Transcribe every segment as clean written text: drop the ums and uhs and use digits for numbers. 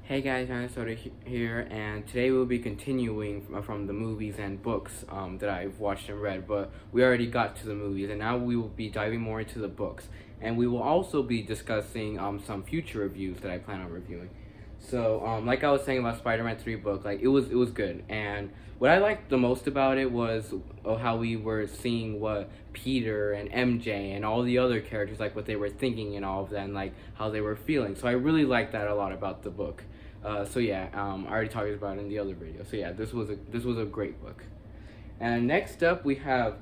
Hey guys, Minnesota here, and today we'll be continuing from the movies and books that I've watched and read, but we already got to the movies, and now we will be diving more into the books. And we will also be discussing some future reviews that I plan on reviewing. So, like I was saying about Spider-Man 3 book, like it was good, and what I liked the most about it was how we were seeing what Peter and MJ and all the other characters, like what they were thinking and all of that, and like how they were feeling. So I really liked that a lot about the book. I already talked about it in the other video. So yeah, this was a great book. And next up we have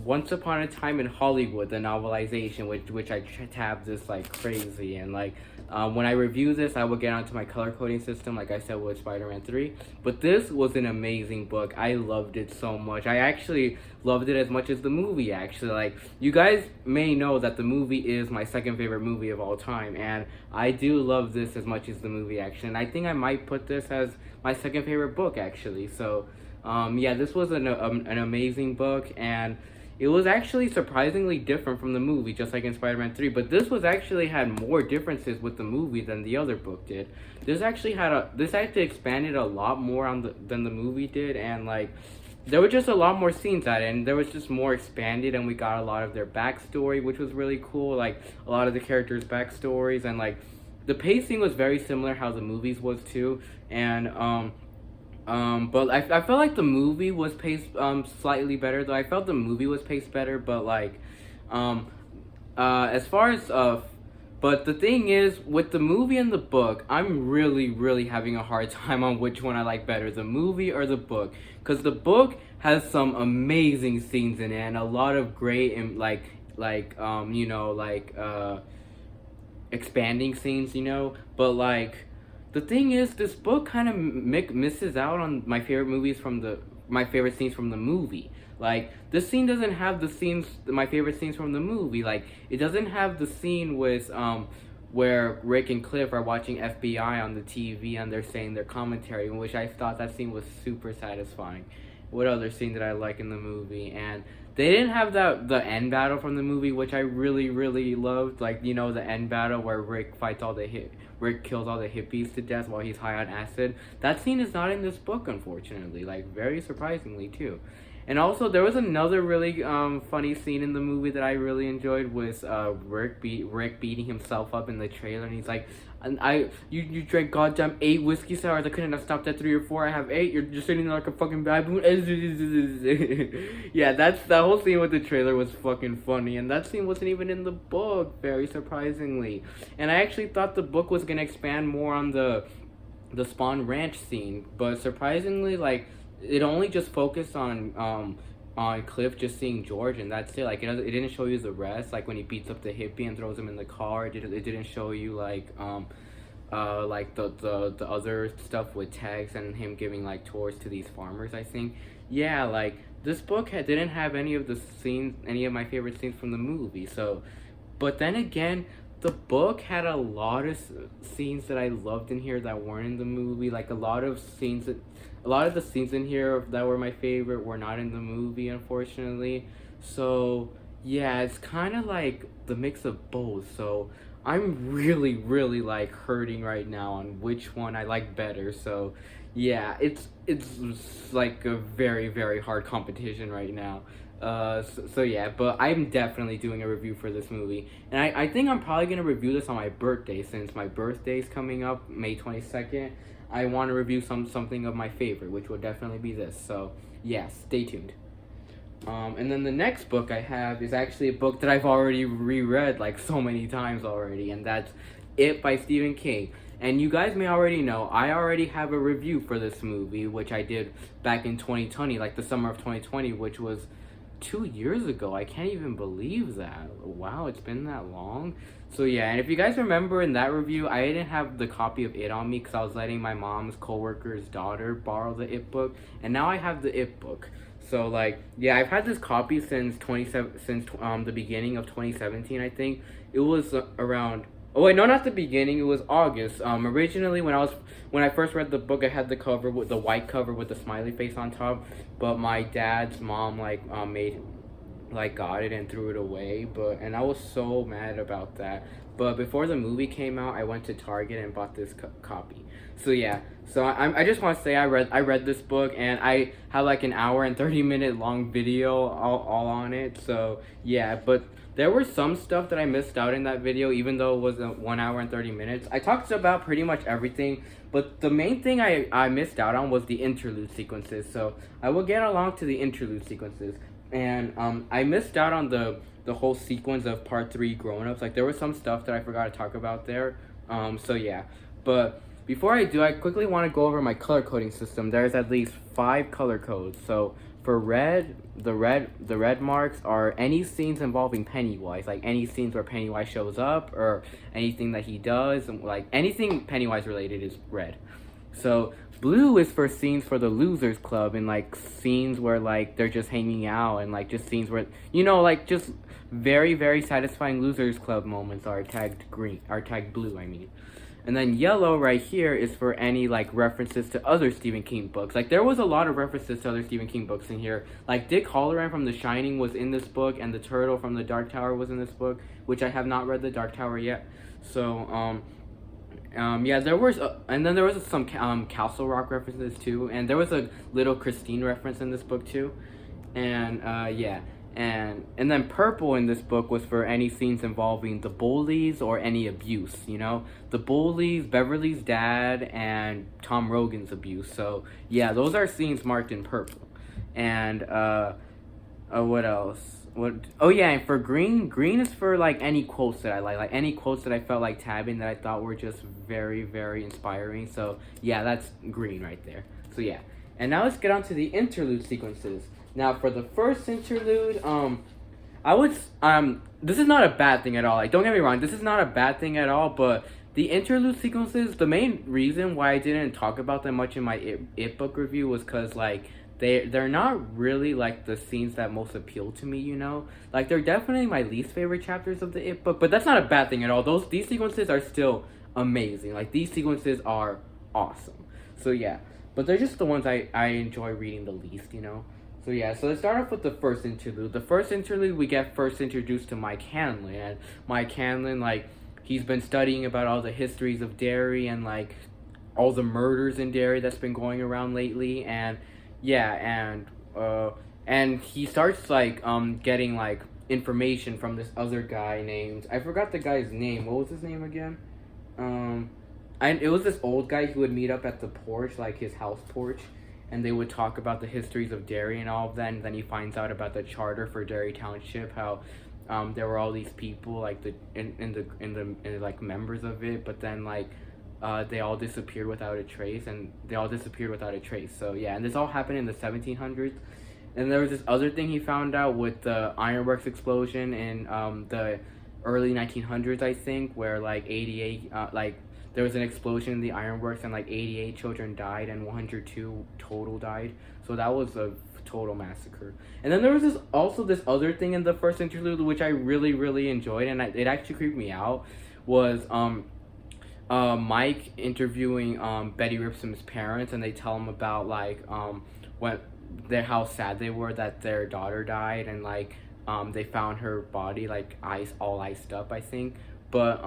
Once Upon a Time in Hollywood, the novelization, which I tabbed this like crazy, and like when I review this, I will get onto my color coding system, like I said with Spider-Man 3. But this was an amazing book. I loved it so much. I actually loved it as much as the movie. Actually, like you guys may know that the movie is my second favorite movie of all time, and I do love this as much as the movie actually. And I think I might put this as my second favorite book actually. So yeah, this was an amazing book, and it was actually surprisingly different from the movie, just like in Spider-Man 3. But this was actually had more differences with the movie than the other book did. This actually expanded a lot more than the movie did, and like there were just a lot more scenes at it, and there was just more expanded, and we got a lot of their backstory, which was really cool. Like a lot of the characters' backstories, and like the pacing was very similar how the movies was too, and but I felt like the movie was paced slightly better though. I felt the movie was paced better, but like um as far as but the thing is with the movie and the book, I'm really having a hard time on which one I like better, the movie or the book, cuz the book has some amazing scenes in it and a lot of great and expanding scenes, but like the thing is, this book kind of misses out on my favorite scenes from the movie. Like this scene doesn't have my favorite scenes from the movie. Like it doesn't have the scene with where Rick and Cliff are watching FBI on the TV and they're saying their commentary, in which I thought that scene was super satisfying. What other scene did I like in the movie? And they didn't have the end battle from the movie, which I really loved. Like the end battle where Rick kills all the hippies to death while he's high on acid. That scene is not in this book, unfortunately. Like very surprisingly too. And also there was another really funny scene in the movie that I really enjoyed was Rick beating himself up in the trailer, and he's like, you drank goddamn 8 whiskey sours. I couldn't have stopped at 3 or 4. I have 8. You're just sitting there like a fucking baboon. Yeah, that whole scene with the trailer was fucking funny, and that scene wasn't even in the book, very surprisingly. And I actually thought the book was gonna expand more on the Spawn Ranch scene, but surprisingly, like it only just focused on Cliff just seeing George, and that's it. Like it didn't show you the rest, like when he beats up the hippie and throws him in the car. It didn't show you like the other stuff with Tex and him giving like tours to these farmers. I think, yeah, like this book didn't have any of my favorite scenes from the movie. So, but then again, the book had a lot of scenes that I loved in here that weren't in the movie. Like a lot of the scenes in here that were my favorite were not in the movie, unfortunately. So yeah, it's kind of like the mix of both. So I'm really like hurting right now on which one I like better. So yeah, it's like a very hard competition right now. So yeah, but I'm definitely doing a review for this movie, and I think I'm probably gonna review this on my birthday, since my birthday's coming up May 22nd. I want to review something of my favorite, which will definitely be this. So yeah, stay tuned. And then the next book I have is actually a book that I've already reread like so many times already, and that's It by Stephen King. And you guys may already know, I already have a review for this movie, which I did back in 2020, like the summer of 2020, which was 2 years ago. I can't even believe that. Wow, it's been that long. So yeah, and if you guys remember in that review, I didn't have the copy of It on me because I was letting my mom's coworker's daughter borrow the It book, and now I have the It book. So like, yeah, I've had this copy since the beginning of 2017. I think it was around. Oh wait, no, not the beginning. It was August. Originally when I first read the book, I had the cover with the white cover with the smiley face on top. But my dad's mom got it and threw it away. And I was so mad about that. But before the movie came out, I went to Target and bought this copy. So yeah, so I just want to say I read this book, and I have like an hour and 30 minute long video all on it. So yeah, but there were some stuff that I missed out in that video, even though it was 1 hour and 30 minutes. I talked about pretty much everything, but the main thing I missed out on was the interlude sequences. So I will get along to the interlude sequences, and I missed out on the whole sequence of part 3 grown ups. Like there was some stuff that I forgot to talk about there. So yeah, but before I do, I quickly want to go over my color coding system. There's at least 5 color codes. So for red, the red marks are any scenes involving Pennywise, like any scenes where Pennywise shows up or anything that he does, like anything Pennywise related is red. So blue is for scenes for the Losers Club, and like scenes where like they're just hanging out, and like just scenes where like just very satisfying Losers Club moments are tagged blue, I mean. And then yellow right here is for any like references to other Stephen King books. Like there was a lot of references to other Stephen King books in here. Like Dick Halloran from The Shining was in this book, and the turtle from The Dark Tower was in this book, which I have not read The Dark Tower yet. So yeah, there was and then there was some Castle Rock references too, and there was a little Christine reference in this book too. And yeah. And then purple in this book was for any scenes involving the bullies or any abuse, the bullies, Beverly's dad, and Tom Rogan's abuse. So yeah, those are scenes marked in purple. And what else? Oh yeah, and for green is for like any quotes that I like any quotes that I felt like tabbing that I thought were just very inspiring. So yeah, that's green right there. So yeah, and now let's get on to the interlude sequences. Now, for the first interlude, this is not a bad thing at all. Like, don't get me wrong, this is not a bad thing at all, but the interlude sequences, the main reason why I didn't talk about them much in my It book review was because, like, they're not really, like, the scenes that most appeal to me, Like, they're definitely my least favorite chapters of the It book, but that's not a bad thing at all. These sequences are still amazing. Like, these sequences are awesome. So, yeah. But they're just the ones I enjoy reading the least, So yeah, so let's start off with the first interlude. The first interlude, we get first introduced to Mike Hanlon. And Mike Hanlon, like, he's been studying about all the histories of Derry and, like, all the murders in Derry that's been going around lately. And, yeah, and he starts, like, getting, like, information from this other guy named... I forgot the guy's name. What was his name again? It was this old guy who would meet up at the porch, like, his house porch. And they would talk about the histories of Derry and all of that, and then he finds out about the charter for Derry Township, how there were all these people like like members of it, but then like they all disappeared without a trace, So yeah, and this all happened in the 1700s. And there was this other thing he found out with the ironworks explosion in the early 1900s, I think, where like 88 there was an explosion in the ironworks, and like 88 children died and 102 total died. So that was a total massacre. And then there was this other thing in the first interlude which I really enjoyed, and it actually creeped me out, was Mike interviewing Betty Ripsom's parents, and they tell him about like how sad they were that their daughter died, and like they found her body like all iced up, I think. But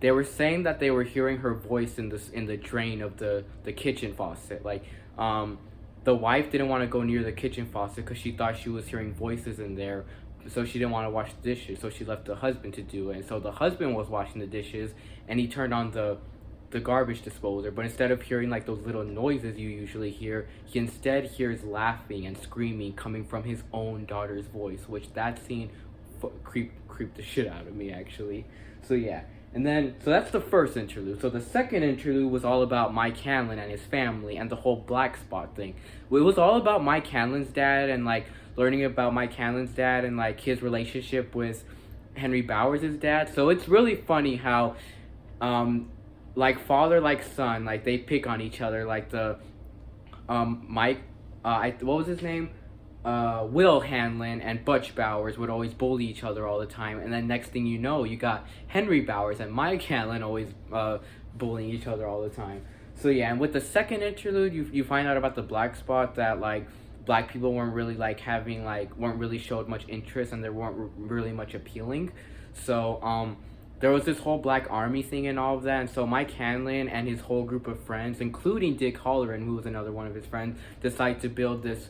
they were saying that they were hearing her voice in the drain of the kitchen faucet. Like, the wife didn't want to go near the kitchen faucet because she thought she was hearing voices in there, so she didn't want to wash the dishes. So she left the husband to do it. And so the husband was washing the dishes, and he turned on the garbage disposer. But instead of hearing like those little noises you usually hear, he instead hears laughing and screaming coming from his own daughter's voice. Which that scene creeped the shit out of me, actually. So yeah. And then, so that's the first interlude. So the second interlude was all about Mike Hanlon and his family and the whole black spot thing. It was all about Mike Hanlon's dad, and like learning about Mike Hanlon's dad and like his relationship with Henry Bowers' dad. So it's really funny how like father like son, like they pick on each other. Like the Mike what was his name? Will Hanlon and Butch Bowers would always bully each other all the time, and then next thing you know, you got Henry Bowers and Mike Hanlon always bullying each other all the time. So yeah, and with the second interlude, you find out about the black spot, that like black people weren't really like weren't really showed much interest, and they weren't really much appealing. So there was this whole Black Army thing and all of that, and so Mike Hanlon and his whole group of friends, including Dick Halloran, who was another one of his friends, decided to build this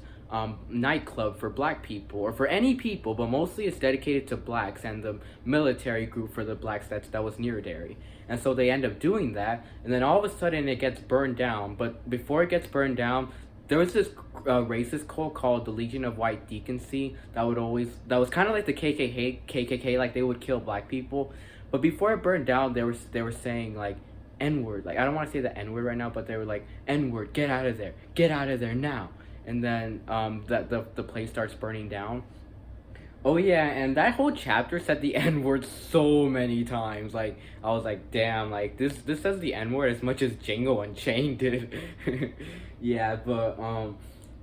nightclub for black people, or for any people, but mostly it's dedicated to blacks, and the military group for the blacks that was near Derry. And so they end up doing that, and then all of a sudden it gets burned down. But before it gets burned down, there was this racist cult called the Legion of White Deaconcy that was kind of like the KKK, like they would kill black people. But before it burned down, they were saying like N-word, like I don't want to say the N-word right now, but they were like N-word, get out of there now. And then the place starts burning down. Oh yeah, and that whole chapter said the N-word so many times. Like I was like, damn, like this says the N-word as much as Django Unchained did. Yeah,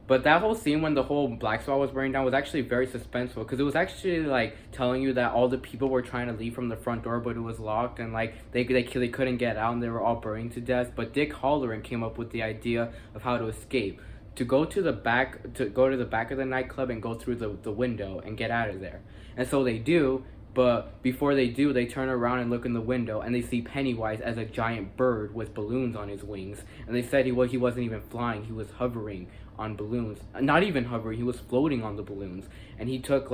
but that whole scene when the whole Black Spot was burning down was actually very suspenseful, because it was actually like telling you that all the people were trying to leave from the front door, but it was locked, and like they couldn't get out, and they were all burning to death. But Dick Halloran came up with the idea of how to escape. To go to the back of the nightclub and go through the window and get out of there. And so they do, but before they do, they turn around and look in the window, and they see Pennywise as a giant bird with balloons on his wings. And they said he wasn't even flying, he was hovering on balloons. Not even hovering, he was floating on the balloons. And he took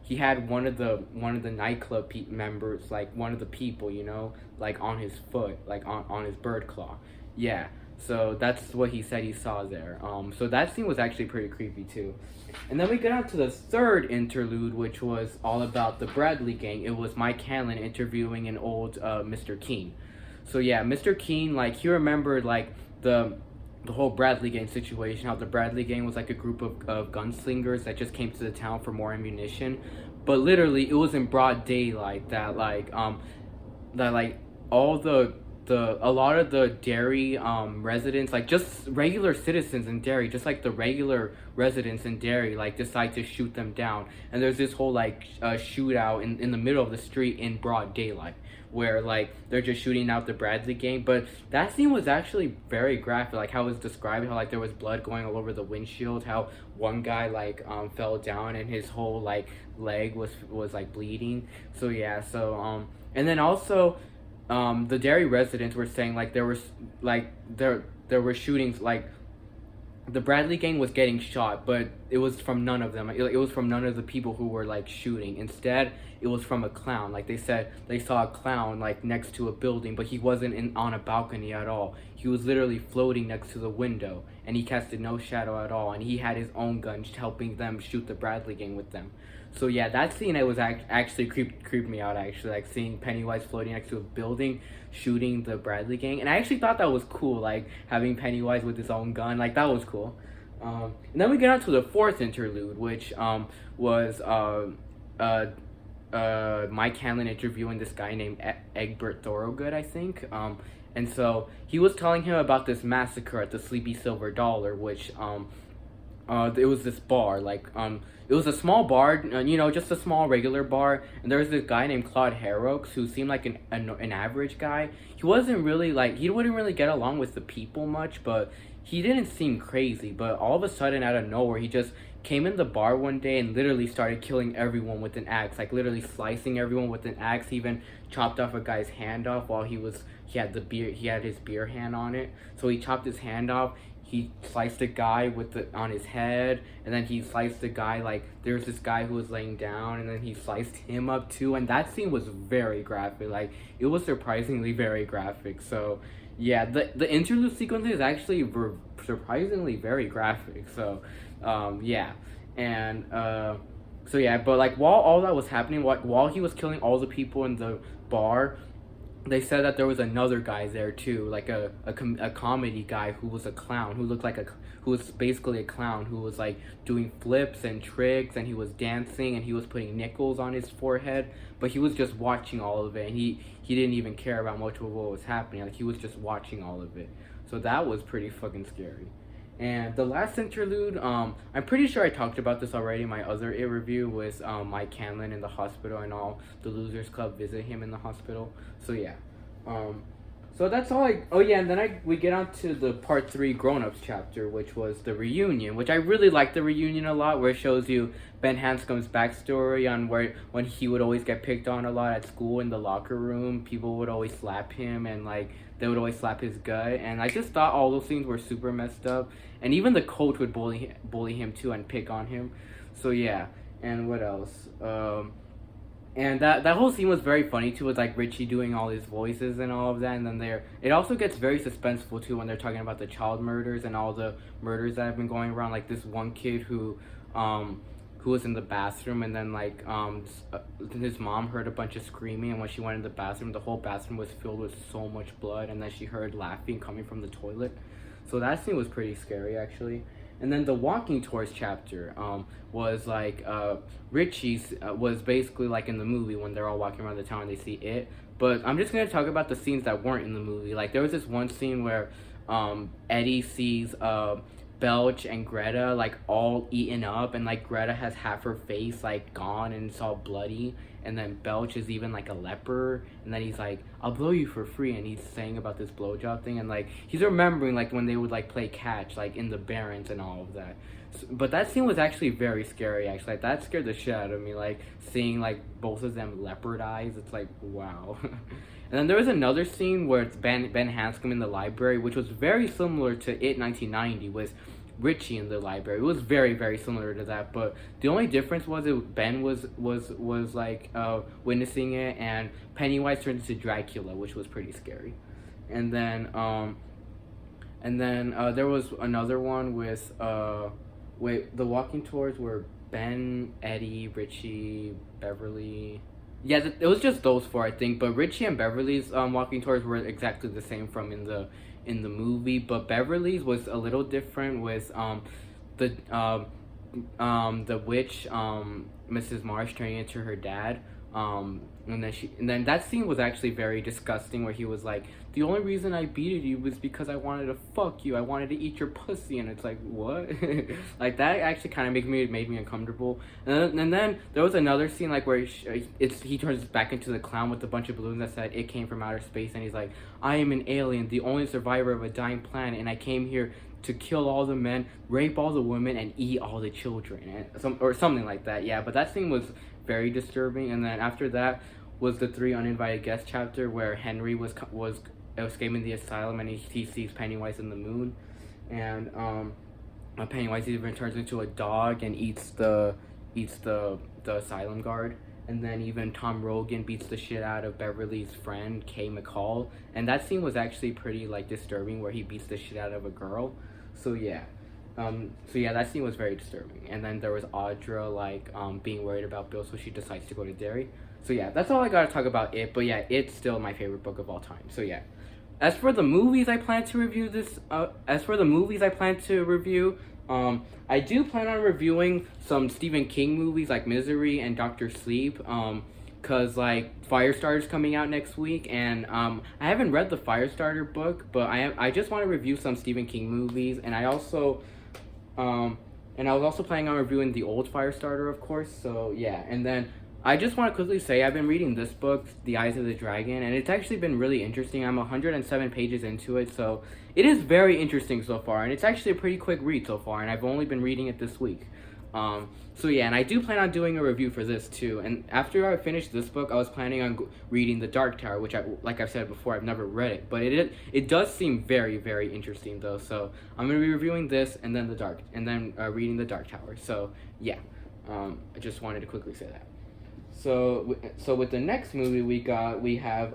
he had one of the nightclub members, like one of the people, you know, like on his foot, like on his bird claw. Yeah. So that's what he said he saw there. So that scene was actually pretty creepy too. And then we get on to the third interlude, which was all about the Bradley gang. It was Mike Hanlon interviewing an old Mr. Keene. So yeah, Mr. Keene, like he remembered like the whole Bradley gang situation, how the Bradley gang was like a group of gunslingers that just came to the town for more ammunition. But literally it was in broad daylight that a lot of the Derry residents, like just regular citizens in Derry, just like the regular residents in Derry, like decide to shoot them down. And there's this whole shootout in the middle of the street in broad daylight, where like they're just shooting out the Bradley gang. But that scene was actually very graphic, like how it was described, how like there was blood going all over the windshield, how one guy fell down and his whole leg was like bleeding. So yeah, and then also the Derry residents were saying there were shootings, like the Bradley gang was getting shot, but it was from none of them. It was from none of the people who were shooting. Instead, it was from a clown. Like they said, they saw a clown next to a building, but he wasn't on a balcony at all. He was literally floating next to the window, and he casted no shadow at all. And he had his own gun, helping them shoot the Bradley gang with them. So yeah, that scene it was actually creeped me out, actually, seeing Pennywise floating next to a building shooting the Bradley gang. And I actually thought that was cool, having Pennywise with his own gun, that was cool. And then we get on to the fourth interlude, which was Mike Hanlon interviewing this guy named Egbert Thorogood, I think. And so he was telling him about this massacre at the Sleepy Silver Dollar, which it was this bar, it was a small bar, just a small regular bar, and there was this guy named Claude Harrokes who seemed like an average guy. He wasn't really he wouldn't really get along with the people much, but he didn't seem crazy. But all of a sudden, out of nowhere, he just came in the bar one day and literally started killing everyone with an axe, literally slicing everyone with an axe. He even chopped off a guy's hand off while he had his beer hand on it. So he chopped his hand off. He sliced a guy on his head, and then he sliced the guy, there was this guy who was laying down, and then he sliced him up too. And that scene was very graphic. It was surprisingly very graphic. So yeah, the interlude sequence is actually surprisingly very graphic. So yeah, and so yeah, but while all that was happening, while he was killing all the people in the bar, they said that there was another guy there too, a comedy guy who was a clown, who looked who was basically a clown, who was doing flips and tricks, and he was dancing, and he was putting nickels on his forehead, but he was just watching all of it, and he didn't even care about much of what was happening. He was just watching all of it. So that was pretty fucking scary. And the last interlude, I'm pretty sure I talked about this already in my other review, with Mike Hanlon in the hospital and all the Losers Club visit him in the hospital. So yeah, So that's all I. Oh yeah, and then we get on to the part 3 grown-ups chapter, which was the reunion, which I really liked the reunion a lot, where it shows you Ben Hanscom's backstory on where when he would always get picked on a lot at school in the locker room. People would always slap him, and like they would always slap his gut, and I just thought all those things were super messed up, and even the coach would bully him too and pick on him. So yeah, and what else? And that whole scene was very funny too, with like Richie doing all his voices and all of that, and then it also gets very suspenseful too when they're talking about the child murders and all the murders that have been going around. Like this one kid who was in the bathroom, and then like his mom heard a bunch of screaming, and when she went in the bathroom, the whole bathroom was filled with so much blood, and then she heard laughing coming from the toilet. So that scene was pretty scary actually. And then the walking tours chapter was like Richie's was basically like in the movie when they're all walking around the town and they see it. But I'm just gonna talk about the scenes that weren't in the movie. Like there was this one scene where Eddie sees Belch and Greta like all eaten up, and like Greta has half her face like gone and it's all bloody, and then Belch is even like a leper, and then he's like, I'll blow you for free, and he's saying about this blowjob thing, and like he's remembering like when they would like play catch like in the Barrens and all of that. But that scene was actually very scary actually. Like that scared the shit out of me, like seeing like both of them leopard eyes. It's like wow. And then there was another scene where it's Ben Hanscom in the library, which was very similar to It 1990 with Richie in the library. It was very, very similar to that, but the only difference was Ben was like witnessing it, and Pennywise turned into Dracula, which was pretty scary. And then there was another one with the walking tours were Ben, Eddie, Richie, Beverly. Yeah, it was just those four, I think. But Richie and Beverly's walking tours were exactly the same from in the movie. But Beverly's was a little different with the witch Mrs. Marsh turning into her dad. And then that scene was actually very disgusting, where he was like, the only reason I beat you was because I wanted to fuck you. I wanted to eat your pussy. And it's like, what? Like that actually kind of made me uncomfortable. And then there was another scene like where he turns back into the clown with a bunch of balloons that said it came from outer space, and he's like, I am an alien, the only survivor of a dying planet, and I came here to kill all the men, rape all the women, and eat all the children, or something like that. Yeah, but that scene was very disturbing. And then after that was the 3 uninvited guests chapter, where Henry was escaping the asylum, and he sees Pennywise in the moon, and Pennywise even turns into a dog and eats the asylum guard. And then even Tom Rogan beats the shit out of Beverly's friend Kay McCall, and that scene was actually pretty like disturbing, where he beats the shit out of a girl. So yeah, that scene was very disturbing. And then there was Audra like being worried about Bill, so she decides to go to Derry. So yeah, that's all I gotta talk about it. But yeah, it's still my favorite book of all time. So yeah, as for the movies I plan to review I do plan on reviewing some Stephen King movies like Misery and Doctor Sleep, cause like Firestarter's coming out next week, and I haven't read the Firestarter book, but I just want to review some Stephen King movies, and I was also planning on reviewing the old Firestarter, of course. So yeah, and then I just want to quickly say I've been reading this book, The Eyes of the Dragon, and it's actually been really interesting. I'm 107 pages into it, so it is very interesting so far, and it's actually a pretty quick read so far, and I've only been reading it this week. So yeah, and I do plan on doing a review for this too, and after I finish this book, I was planning on reading The Dark Tower, which like I've said before, I've never read it, but it does seem very, very interesting though, so I'm going to be reviewing this, and then reading The Dark Tower. So yeah, I just wanted to quickly say that. So with the next movie we have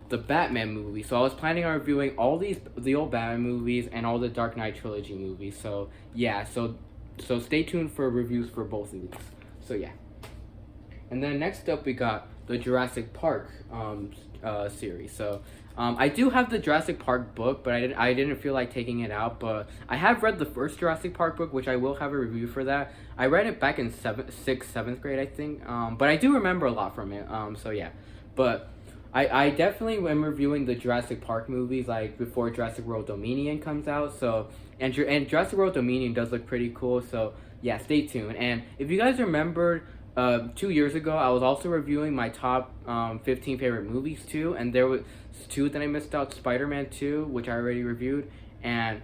the Batman movie. So I was planning on reviewing all the old Batman movies and all the Dark Knight trilogy movies. So yeah, so stay tuned for reviews for both of these. So yeah. And then next up we got the Jurassic Park series. So I do have the Jurassic Park book, but I didn't feel like taking it out. But I have read the first Jurassic Park book, which I will have a review for that. I read it back in 7th grade, I think. But I do remember a lot from it. So yeah, but I definitely am reviewing the Jurassic Park movies like before Jurassic World Dominion comes out. So and Jurassic World Dominion does look pretty cool. So yeah, stay tuned. And if you guys remember 2 years ago, I was also reviewing my top 15 favorite movies too, and there was two that I missed out: Spider-Man 2, which I already reviewed, and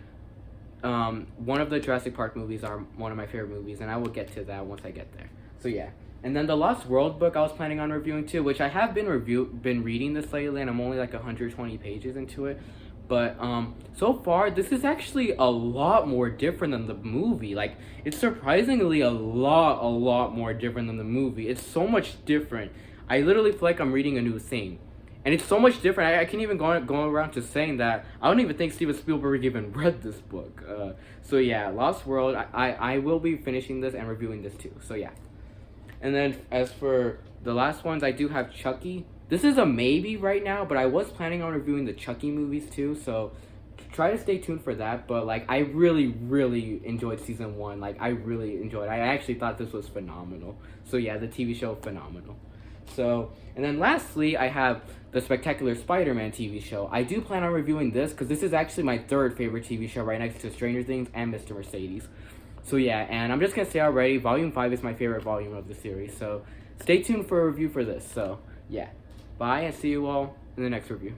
one of the Jurassic Park movies are one of my favorite movies, and I will get to that once I get there. So yeah. And then the Lost World book I was planning on reviewing too, which I have been reading this lately, and I'm only like 120 pages into it. But so far this is actually a lot more different than the movie. Like, it's surprisingly a lot more different than the movie. It's so much different. I literally feel like I'm reading a new thing. And it's so much different. I can't even go around to saying that I don't even think Steven Spielberg even read this book. So yeah, Lost World, I will be finishing this and reviewing this too. So yeah. And then as for the last ones, I do have Chucky. This is a maybe right now, but I was planning on reviewing the Chucky movies too, so try to stay tuned for that. But like, I really enjoyed season 1. Like, I really enjoyed it. I actually thought this was phenomenal. So yeah, the TV show, phenomenal. So, and then lastly, I have the Spectacular Spider-Man TV show. I do plan on reviewing this because this is actually my third favorite TV show, right next to Stranger Things and Mr. Mercedes. So yeah, and I'm just gonna say already, Volume 5 is my favorite volume of the series. So stay tuned for a review for this. So yeah. Bye, and see you all in the next review.